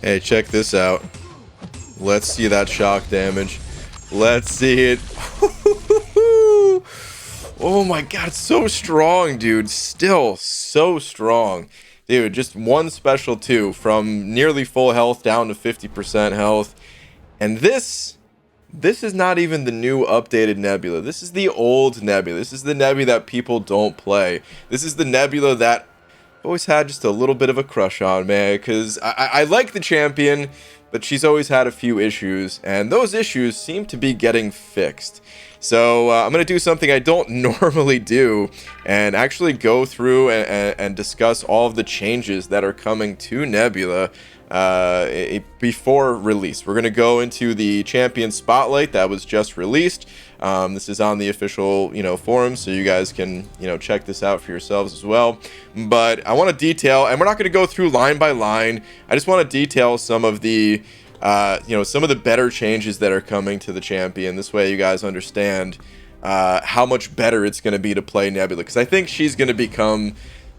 Hey, check this out. Let's see that shock damage. Let's see it. Oh my god, it's so strong, dude. Still so strong. Dude, just one special too, from nearly full health down to 50% health. And this is not even the new updated Nebula. This is the old Nebula. This is the Nebula that people don't play. This is the Nebula that I've always had just a little bit of a crush on, man, because I like the champion, but she's always had a few issues, and those issues seem to be getting fixed. So I'm going to do something I don't normally do, and actually go through and discuss all of the changes that are coming to Nebula before release. We're going to go into the champion spotlight that was just released. This is on the official, forums, so you guys can, check this out for yourselves as well. But I want to detail, and we're not going to go through line by line. I just want to detail some of the, some of the better changes that are coming to the champion. This way you guys understand how much better it's going to be to play Nebula, because I think she's going to become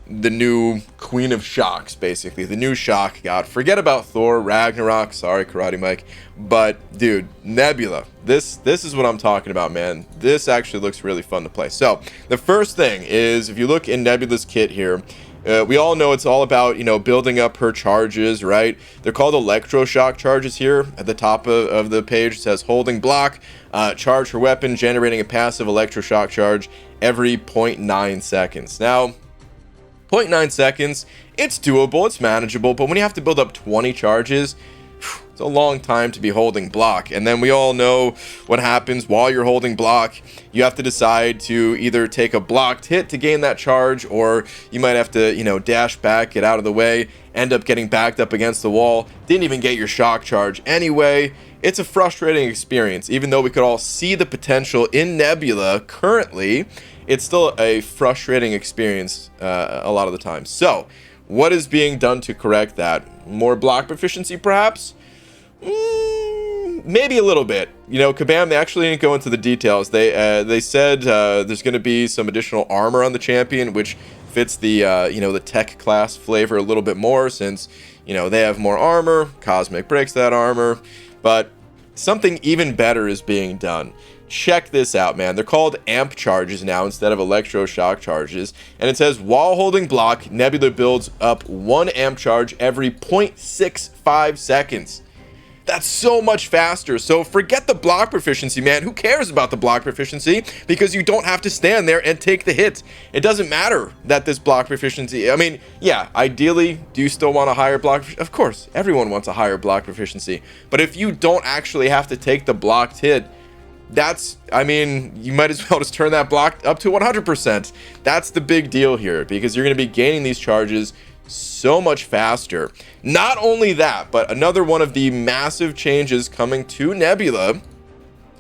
the new Queen of Shocks, basically the new shock god. Forget about Thor, Ragnarok, sorry Karate Mike, but dude, Nebula, this is what I'm talking about, man. This actually looks really fun to play. So the first thing is, if you look in Nebula's kit here, we all know it's all about, building up her charges, right? They're called electroshock charges here. At the top of the page, it says holding block, charge her weapon, generating a passive electroshock charge every 0.9 seconds. Now, 0.9 seconds, it's doable, it's manageable, but when you have to build up 20 charges, it's a long time to be holding block. And then we all know what happens while you're holding block. You have to decide to either take a blocked hit to gain that charge, or you might have to, dash back, get out of the way, end up getting backed up against the wall, didn't even get your shock charge anyway. It's a frustrating experience. Even though we could all see the potential in Nebula currently, it's still a frustrating experience a lot of the time. So what is being done to correct that? More block proficiency, perhaps? Maybe a little bit. Kabam, they actually didn't go into the details. They said there's going to be some additional armor on the champion, which fits the the tech class flavor a little bit more, since they have more armor. Cosmic breaks that armor, but something even better is being done. Check this out, man. They're called amp charges now instead of electroshock charges. And it says, while holding block, Nebula builds up 1 amp charge every 0.65 seconds. That's so much faster. So forget the block proficiency, man. Who cares about the block proficiency? Because you don't have to stand there and take the hit. It doesn't matter that this block proficiency, I mean, yeah, ideally, do you still want a higher block? Of course, everyone wants a higher block proficiency. But if you don't actually have to take the blocked hit, you might as well just turn that block up to 100%. That's the big deal here, because you're going to be gaining these charges so much faster. Not only that, but another one of the massive changes coming to Nebula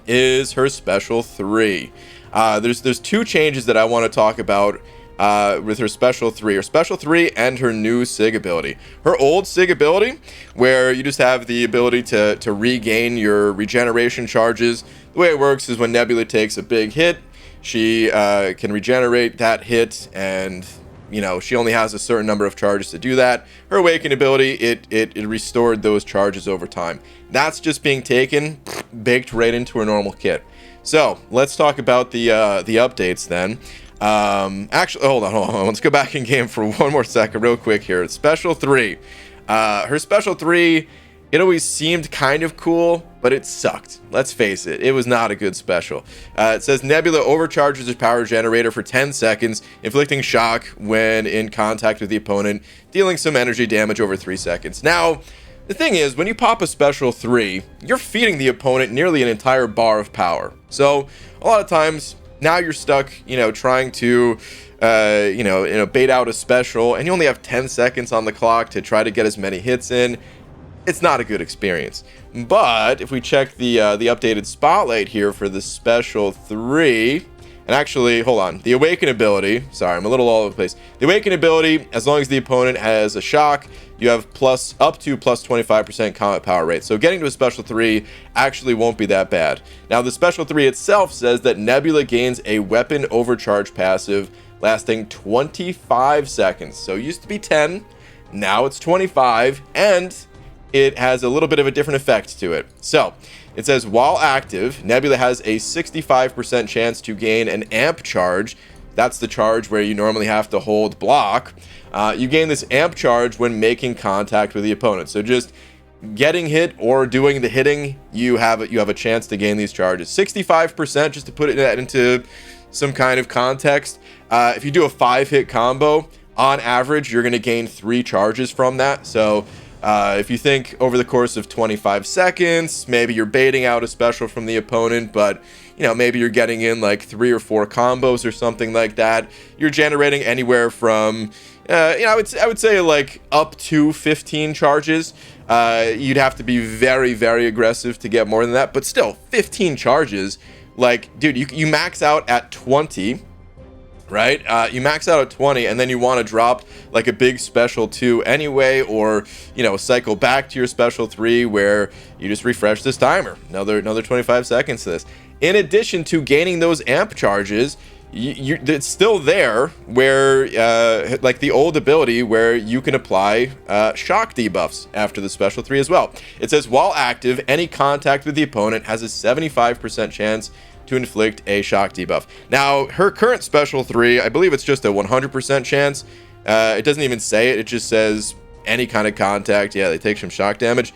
is her special 3. There's 2 changes that I want to talk about with her special 3. Her special 3 and her new SIG ability. Her old SIG ability, where you just have the ability to regain your regeneration charges. The way it works is when Nebula takes a big hit, she can regenerate that hit, and she only has a certain number of charges to do that. Her awaken ability, it restored those charges over time. That's just being taken, baked right into her normal kit. So let's talk about the updates then. Actually, hold on. Let's go back in game for one more second real quick here. Special 3. Her special 3, it always seemed kind of cool, but it sucked. Let's face it, it was not a good special. It says Nebula overcharges her power generator for 10 seconds, inflicting shock when in contact with the opponent, dealing some energy damage over 3 seconds. Now, the thing is, when you pop a special 3, you're feeding the opponent nearly an entire bar of power. So a lot of times, now you're stuck, trying to, bait out a special, and you only have 10 seconds on the clock to try to get as many hits in. It's not a good experience. But if we check the updated spotlight here for the special 3, and actually, hold on, the awaken ability, sorry, I'm a little all over the place. The awaken ability, as long as the opponent has a shock, you have up to plus 25% combat power rate. So getting to a special 3 actually won't be that bad. Now, the special 3 itself says that Nebula gains a weapon overcharge passive lasting 25 seconds. So it used to be 10, now it's 25, and it has a little bit of a different effect to it. So it says, while active, Nebula has a 65% chance to gain an amp charge. That's the charge where you normally have to hold block. You gain this amp charge when making contact with the opponent. So just getting hit or doing the hitting, you have a chance to gain these charges. 65%, just to put it into some kind of context. If you do a 5-hit combo, on average, you're going to gain 3 charges from that. So if you think over the course of 25 seconds, maybe you're baiting out a special from the opponent, but maybe you're getting in like 3 or 4 combos or something like that. You're generating anywhere from I would say like up to 15 charges. You'd have to be very, very aggressive to get more than that, but still 15 charges. Like, dude, you max out at 20, right? You max out at 20, and then you want to drop like a big special 2 anyway, or cycle back to your special 3 where you just refresh this timer. Another 25 seconds to this. In addition to gaining those amp charges, it's still there where like the old ability where you can apply shock debuffs after the special 3 as well. It says, while active, any contact with the opponent has a 75% chance to inflict a shock debuff. Now, her current special 3, I believe it's just a 100% chance. It doesn't even say it. It just says any kind of contact. Yeah, they take some shock damage.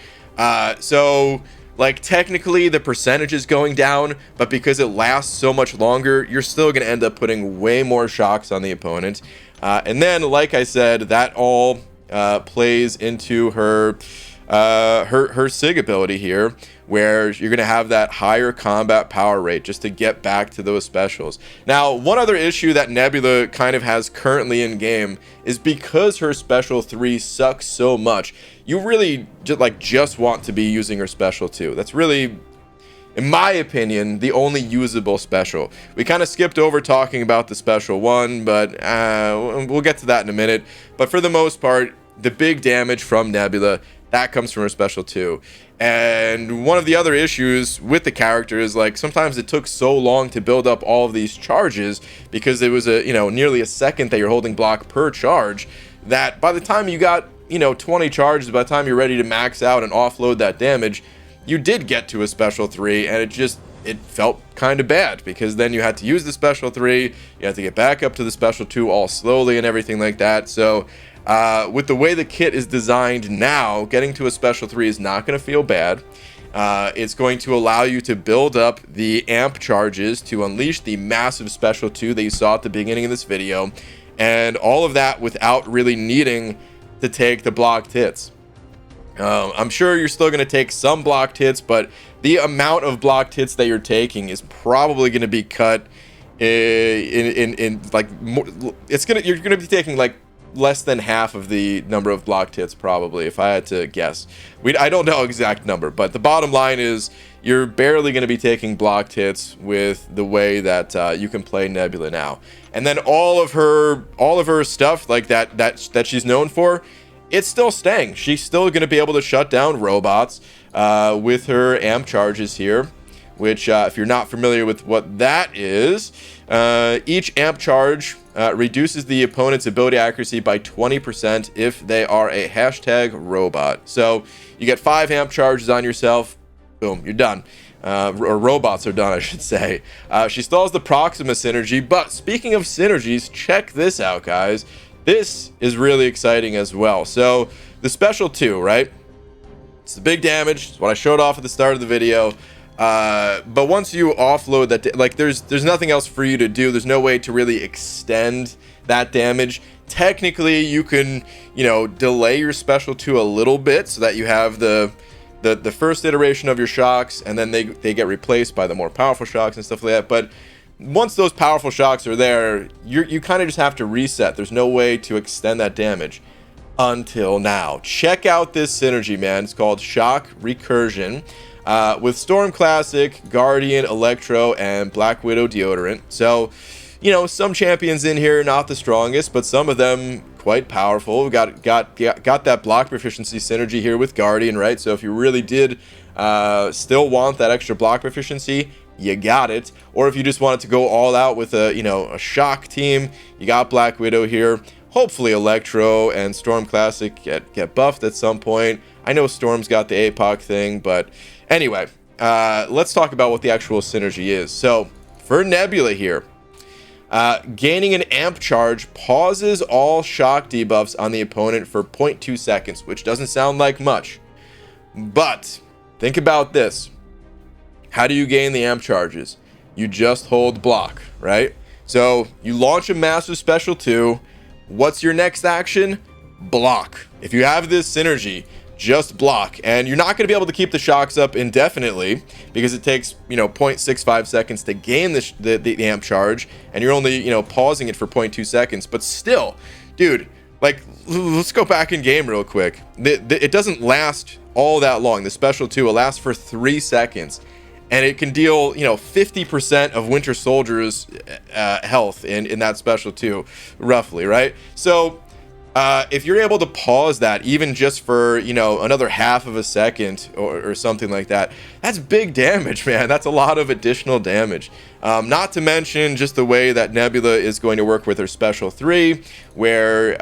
So like technically the percentage is going down, but because it lasts so much longer, you're still going to end up putting way more shocks on the opponent. And then, like I said, that all plays into her SIG ability here, where you're going to have that higher combat power rate just to get back to those specials. Now, one other issue that Nebula kind of has currently in game is because her special 3 sucks so much, you really just want to be using her special 2. That's really, in my opinion, the only usable special. We kind of skipped over talking about the special 1, but we'll get to that in a minute. But for the most part, the big damage from Nebula, that comes from her special 2. And one of the other issues with the character is like sometimes it took so long to build up all of these charges because it was nearly a second that you're holding block per charge, that by the time you got 20 charges, by the time you're ready to max out and offload that damage, you did get to a special 3, and it felt kind of bad because then you had to use the special 3, you had to get back up to the special 2 all slowly and everything like that. So with the way the kit is designed now, getting to a special 3 is not going to feel bad. It's going to allow you to build up the amp charges to unleash the massive special 2 that you saw at the beginning of this video, and all of that without really needing to take the blocked hits. I'm sure you're still going to take some blocked hits, but the amount of blocked hits that you're taking is probably going to be cut in like more, you're going to be taking like less than half of the number of blocked hits, probably, if I had to guess. I don't know exact number, but the bottom line is you're barely going to be taking blocked hits with the way that you can play Nebula now. And then all of her stuff like that she's known for, it's still staying. She's still going to be able to shut down robots with her amp charges here, which if you're not familiar with what that is, each amp charge reduces the opponent's ability accuracy by 20% if they are a #robot. So you get 5 amp charges on yourself, boom, you're done. Or robots are done, I should say. She still has the Proxima synergy, but speaking of synergies, check this out, guys. This is really exciting as well. So the special 2, right? It's the big damage. It's what I showed off at the start of the video. But once you offload that, like there's nothing else for you to do. There's no way to really extend that damage. Technically, you can, delay your special 2 a little bit so that you have the first iteration of your shocks, and then they get replaced by the more powerful shocks and stuff like that. But once those powerful shocks are there, you kind of just have to reset. There's no way to extend that damage until now. Check out this synergy, man. It's called Shock Recursion. With Storm Classic, Guardian, Electro, and Black Widow Deodorant. So, some champions in here not the strongest, but some of them quite powerful. We got that block proficiency synergy here with Guardian, right? So if you really did still want that extra block proficiency, you got it. Or if you just wanted to go all out with a shock team, you got Black Widow here. hopefully Electro and Storm Classic get buffed at some point. I know Storm's got the APOC thing, but anyway, let's talk about what the actual synergy is. So for Nebula here, gaining an amp charge pauses all shock debuffs on the opponent for 0.2 seconds, which doesn't sound like much, but think about this. How do you gain the amp charges? You just hold block, right? So you launch a massive special 2. What's your next action? Block. If you have this synergy, just block, and you're not going to be able to keep the shocks up indefinitely because it takes 0.65 seconds to gain the amp charge, and you're only pausing it for 0.2 seconds. But still, dude, like, let's go back in game real quick. It doesn't last all that long. The special 2 will last for 3 seconds, and it can deal 50% of Winter Soldier's health in that special 2, roughly, right? So if you're able to pause that even just for another half of a second or something like that, that's big damage, man. That's a lot of additional damage. Not to mention just the way that Nebula is going to work with her special 3, where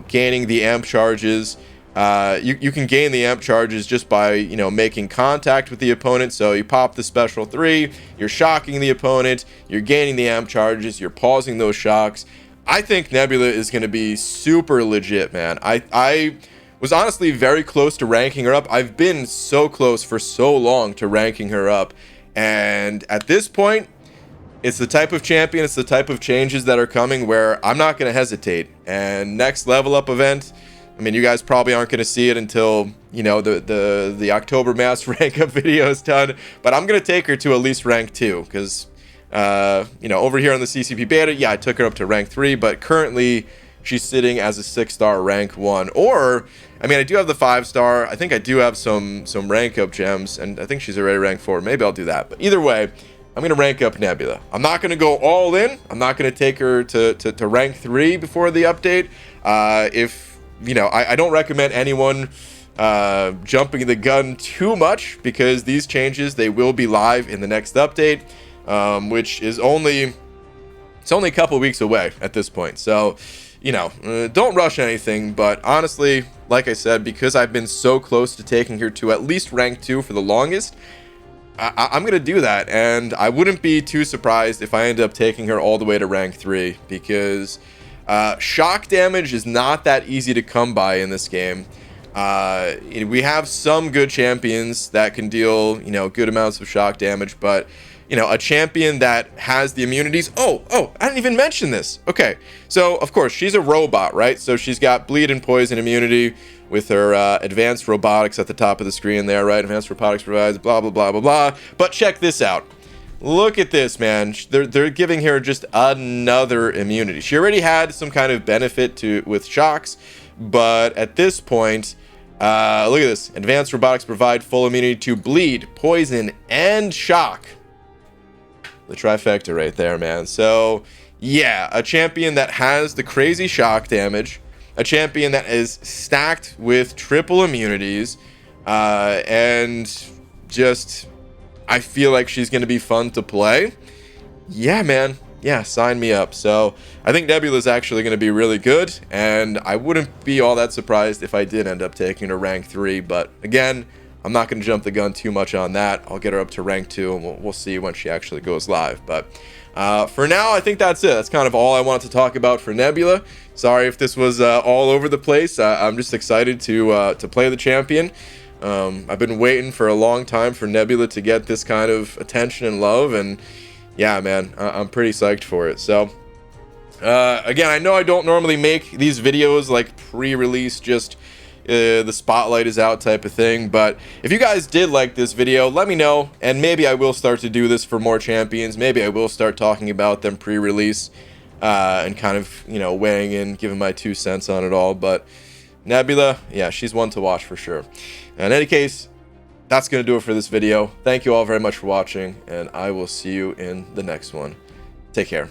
gaining the amp charges. You can gain the amp charges just by making contact with the opponent. So you pop the special 3, you're shocking the opponent, you're gaining the amp charges, you're pausing those shocks. I think Nebula is going to be super legit, man. I was honestly very close to ranking her up. I've been so close for so long to ranking her up, and at this point, it's the type of champion, it's the type of changes that are coming where I'm not going to hesitate. And next level up event, I mean, you guys probably aren't going to see it until the October mass rank up video is done, but I'm going to take her to at least rank 2 because over here on the CCP beta, yeah, I took her up to rank 3, but currently she's sitting as a 6-star rank 1. Or, I mean, I do have the 5-star. I think I do have some rank up gems, and I think she's already rank 4. Maybe I'll do that. But either way, I'm going to rank up Nebula. I'm not going to go all in. I'm not going to take her to rank 3 before the update. I don't recommend anyone jumping the gun too much because these changes, they will be live in the next update. Which is only a couple weeks away at this point. So, don't rush anything. But honestly, like I said, because I've been so close to taking her to at least rank 2 for the longest, I'm going to do that. And I wouldn't be too surprised if I end up taking her all the way to rank 3 because shock damage is not that easy to come by in this game. We have some good champions that can deal, good amounts of shock damage, but a champion that has the immunities. Oh, I didn't even mention this. Okay, so of course she's a robot, right? So she's got bleed and poison immunity with her advanced robotics at the top of the screen there, right? Advanced robotics provides blah blah blah blah blah. But check this out. Look at this, man. They're giving her just another immunity. She already had some kind of benefit with shocks, but at this point, look at this. Advanced robotics provide full immunity to bleed, poison, and shock. The trifecta right there, man. So, yeah, a champion that has the crazy shock damage, a champion that is stacked with triple immunities, and just, I feel like she's going to be fun to play. Yeah, man. Yeah, sign me up. So, I think Nebula is actually going to be really good, and I wouldn't be all that surprised if I did end up taking her rank 3, but again, I'm not going to jump the gun too much on that. I'll get her up to rank 2, and we'll see when she actually goes live. But for now, I think that's it. That's kind of all I wanted to talk about for Nebula. Sorry if this was all over the place. I'm just excited to play the champion. I've been waiting for a long time for Nebula to get this kind of attention and love, and yeah, man, I'm pretty psyched for it. So again, I know I don't normally make these videos like pre-release, just the spotlight is out type of thing, but if you guys did like this video, let me know, and maybe I will start to do this for more champions. Maybe I will start talking about them pre-release and kind of weighing in, giving my 2 cents on it all. But Nebula, yeah, she's one to watch for sure. In any case, that's gonna do it for this video. Thank you all very much for watching, and I will see you in the next one. Take care.